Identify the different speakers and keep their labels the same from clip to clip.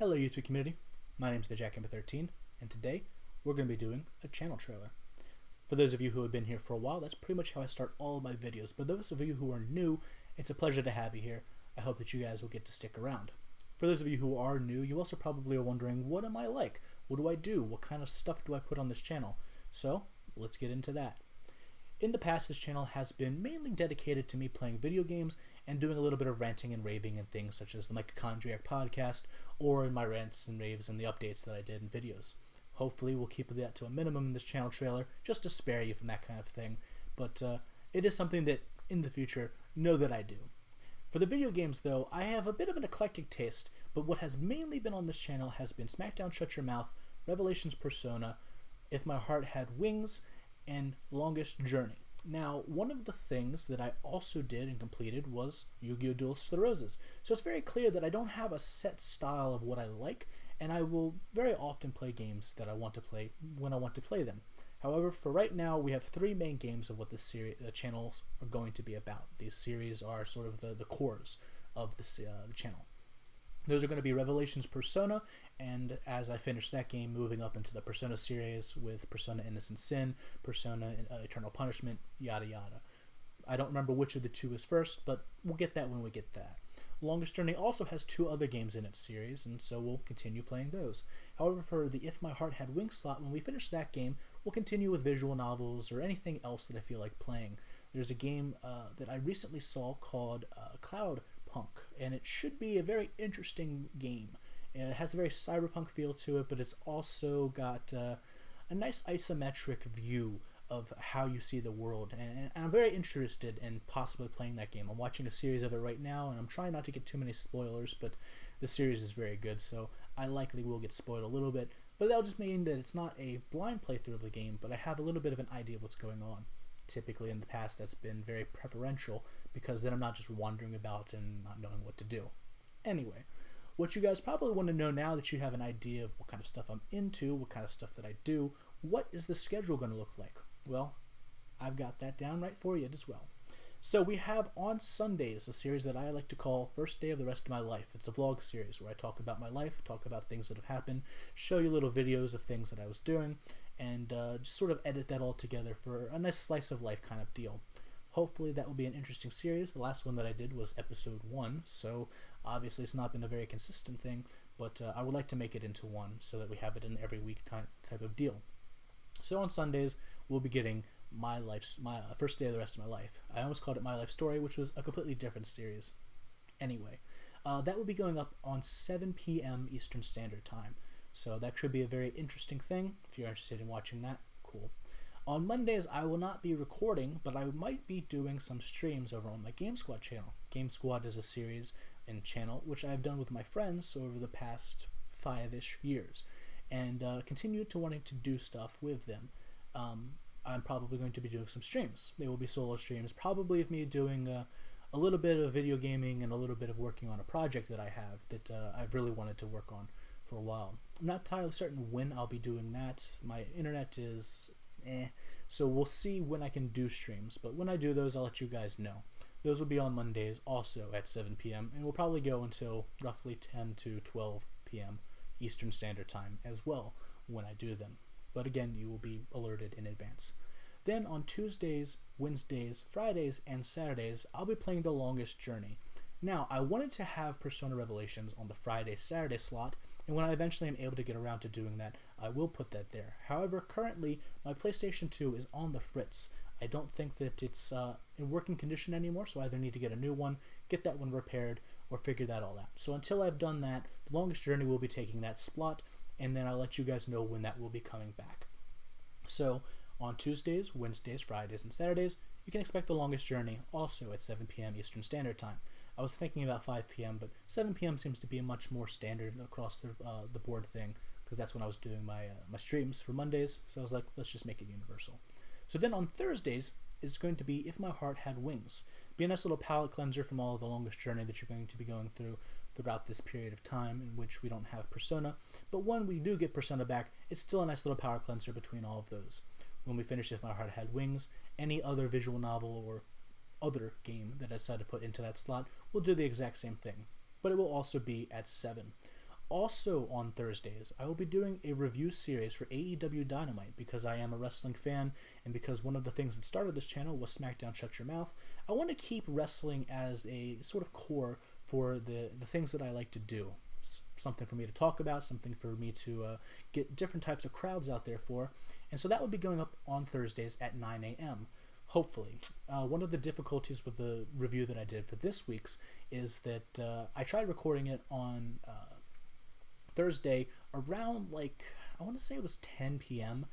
Speaker 1: Hello YouTube community, my name is TheJackhammer13, and today we're going to be doing a channel trailer. For those of you who have been here for a while, that's pretty much how I start all of my videos, but those of you who are new, it's a pleasure to have you here. I hope that you guys will get to stick around. For those of you who are new, you also probably are wondering, what am I like? What do I do? What kind of stuff do I put on this channel? So, let's get into that. In the past, this channel has been mainly dedicated to me playing video games and doing a little bit of ranting and raving and things such as the Microchondriac podcast or in my rants and raves and the updates that I did in videos. Hopefully we'll keep that to a minimum in this channel trailer just to spare you from that kind of thing, but it is something that in the future, know that I do. For the video games though, I have a bit of an eclectic taste, but what has mainly been on this channel has been Smackdown Shut Your Mouth, Revelations Persona, If My Heart Had Wings, and Longest Journey. Now, one of the things that I also did and completed was Yu-Gi-Oh! Duels for the Roses. So it's very clear that I don't have a set style of what I like, and I will very often play games that I want to play when I want to play them. However, for right now, we have three main games of what this channels are going to be about. These series are sort of the cores of the channel. Those are going to be Revelations Persona, and as I finish that game, moving up into the Persona series with Persona Innocent Sin, Persona Eternal Punishment, yada yada. I don't remember which of the two is first, but we'll get that when we get that. Longest Journey also has two other games in its series, and so we'll continue playing those. However, for the If My Heart Had Wings slot, when we finish that game, we'll continue with visual novels or anything else that I feel like playing. There's a game that I recently saw called Cloud Punk, and it should be a very interesting game. It has a very cyberpunk feel to it, but it's also got a nice isometric view of how you see the world, and I'm very interested in possibly playing that game. I'm watching a series of it right now, and I'm trying not to get too many spoilers, but the series is very good, so I likely will get spoiled a little bit, but that'll just mean that it's not a blind playthrough of the game, but I have a little bit of an idea of what's going on. Typically in the past that's been very preferential, because then I'm not just wandering about and not knowing what to do. Anyway, what you guys probably want to know now that you have an idea of what kind of stuff I'm into, what kind of stuff that I do, what is the schedule going to look like? Well, I've got that down right for you as well. So we have on Sundays a series that I like to call First Day of the Rest of My Life. It's a vlog series where I talk about my life, talk about things that have happened, show you little videos of things that I was doing, and just sort of edit that all together for a nice slice of life kind of deal. Hopefully that will be an interesting series. The last one that I did was episode 1, so obviously it's not been a very consistent thing, but I would like to make it into one so that we have it in every week type of deal. So on Sundays, we'll be getting my First Day of the Rest of My Life. I almost called it My Life Story, which was a completely different series. Anyway, that will be going up on 7 p.m. Eastern Standard Time. So that should be a very interesting thing. If you're interested in watching that, cool. On Mondays, I will not be recording, but I might be doing some streams over on my Game Squad channel. Game Squad is a series and channel which I've done with my friends over the past 5-ish years, and continue to wanting to do stuff with them. I'm probably going to be doing some streams. They will be solo streams, probably of me doing a little bit of video gaming and a little bit of working on a project that I have that I've really wanted to work on for a while. I'm not entirely certain when I'll be doing that. My internet is so we'll see when I can do streams, but when I do those, I'll let you guys know. Those will be on Mondays also at 7 p.m. and will probably go until roughly 10 to 12 p.m. Eastern Standard Time as well when I do them. But again, you will be alerted in advance. Then on Tuesdays, Wednesdays, Fridays, and Saturdays, I'll be playing The Longest Journey. Now, I wanted to have Persona Revelations on the Friday-Saturday slot, and when I eventually am able to get around to doing that, I will put that there. However, currently, my PlayStation 2 is on the fritz. I don't think that it's in working condition anymore, so I either need to get a new one, get that one repaired, or figure that all out. So until I've done that, The Longest Journey will be taking that slot, and then I'll let you guys know when that will be coming back. So on Tuesdays, Wednesdays, Fridays, and Saturdays, you can expect The Longest Journey also at 7 p.m. Eastern Standard Time. I was thinking about 5 p.m., but 7 p.m. seems to be a much more standard across the board thing, because that's when I was doing my streams for Mondays, so I was like, let's just make it universal. So then on Thursdays, it's going to be If My Heart Had Wings. Be a nice little palate cleanser from all of the Longest Journey that you're going to be going through throughout this period of time in which we don't have Persona, but when we do get Persona back, it's still a nice little palate cleanser between all of those. When we finish If My Heart Had Wings, any other visual novel or other game that I decide to put into that slot will do the exact same thing, but it will also be at 7. Also on Thursdays, I will be doing a review series for AEW Dynamite because I am a wrestling fan, and because one of the things that started this channel was SmackDown Shut Your Mouth. I want to keep wrestling as a sort of core for the things that I like to do. Something for me to talk about, something for me to get different types of crowds out there for. And so that would be going up on Thursdays at 9 a.m. Hopefully. One of the difficulties with the review that I did for this week's is that I tried recording it on Thursday around, like, I want to say it was 10 p.m.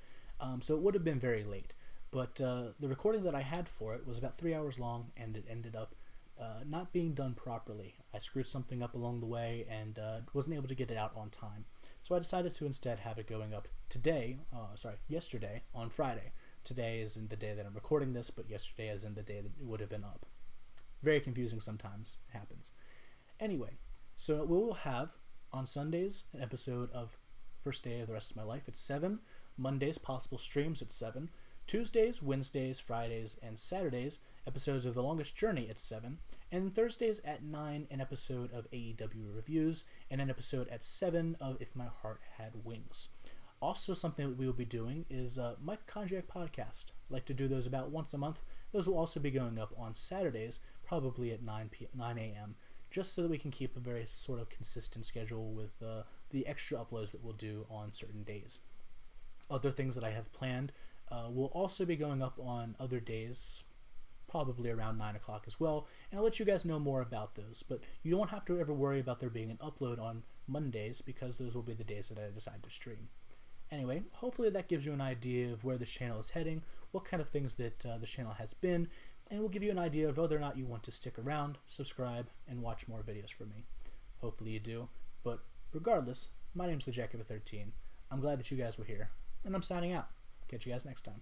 Speaker 1: So it would have been very late. But the recording that I had for it was about 3 hours long, and it ended up not being done properly. I screwed something up along the way and wasn't able to get it out on time. So I decided to instead have it going up yesterday on Friday. Today is in the day that I'm recording this, but yesterday is in the day that it would have been up. Very confusing sometimes. It happens. Anyway, so we will have on Sundays an episode of First Day of the Rest of My Life at 7. Mondays, possible streams at 7. Tuesdays, Wednesdays, Fridays, and Saturdays, episodes of The Longest Journey at 7. And Thursdays at 9, an episode of AEW Reviews, and an episode at 7 of If My Heart Had Wings. Also, something that we will be doing is Mike Konjak podcast. I like to do those about once a month. Those will also be going up on Saturdays, probably at 9 a.m., just so that we can keep a very sort of consistent schedule with the extra uploads that we'll do on certain days. Other things that I have planned will also be going up on other days, probably around 9 o'clock as well, and I'll let you guys know more about those. But you don't have to ever worry about there being an upload on Mondays, because those will be the days that I decide to stream. Anyway, hopefully that gives you an idea of where this channel is heading, what kind of things that the channel has been, and will give you an idea of whether or not you want to stick around, subscribe, and watch more videos from me. Hopefully you do. But regardless, my name's the Jack of 13. I'm glad that you guys were here, and I'm signing out. Catch you guys next time.